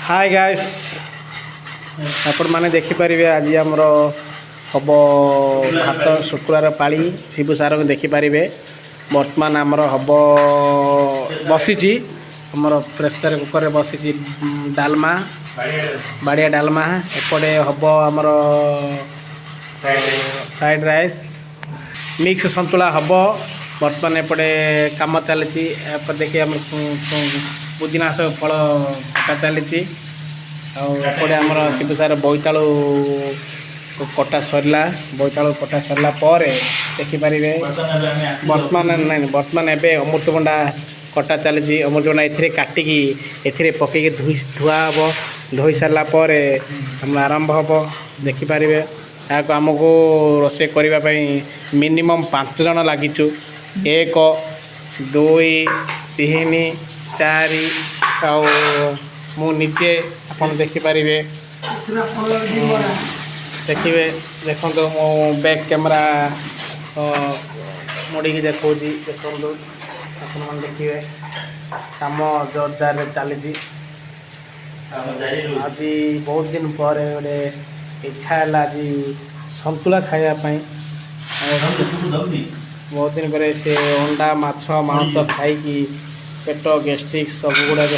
hi guys आपण मैंने देखिपारे आज आमर हम भात शुक्रवार पाली शिबू सार को देखिपारे बर्तमान आमर हम बसी आमर प्रेसर कुकर बसी डालमा बाड़िया डालमा एपटे हम आमर फ्राइड राइस मिक्स संतुला हम बर्तमान एपटे कम चलती देखिए आम पुदीना सब फल कटा चली आउे आमर शिबू सार बोईतालु कटा सरला बोईतालु कटा सरला देखिपारे बर्तमान नहीं बर्तमान एवं अमृतभंडा कटा चली अमृतभंडा ए काटिकी ए पकईकि धुआ हम धोई सारापर हम आरंभ हम देखिपारे यहाँ आमको रोसे करने मिनिमम 5 जन लगिचु 1 2 3 4 मु निजे आप देखिपारे देखिए देखो मो बैक कैमरा मोड़ी देखा देखो आप देखिए कम जोरदार चली आज बहुत दिन पर गोटे इच्छा है आज संतुला खायापाई बहुत दिन पर से अंडा माछ मांस खाई पेट गैस्ट्रिक सब गुड़ाक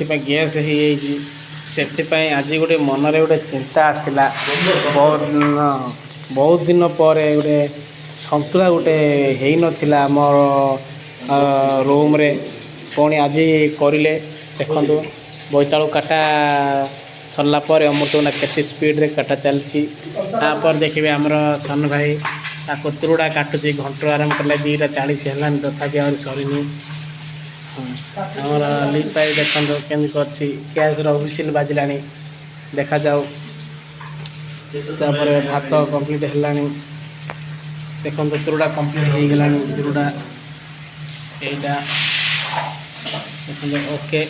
है गैस हो आज गोटे मनरे गोटे चिंता आसला बहुत दिन पर गोटे संतुला गोटे हो नाला आमर रूम रे पुणी आज करें देखु बोईतालु काटा सरला अमृतभंडा के स्पीड रे काटा चलती देखिए आमर सन भाई तुरुड़ा काटुची घंटा आराम कर 2:40 है तथापि आ सरनी आमर लिपाई देखो केमी कर गैस हुइसिल बाजिला देखा जाऊ भात कंप्लीट है देखो तुरुड़ा कंप्लीट हो गला तुरुड़ा यहाँ देखो ओके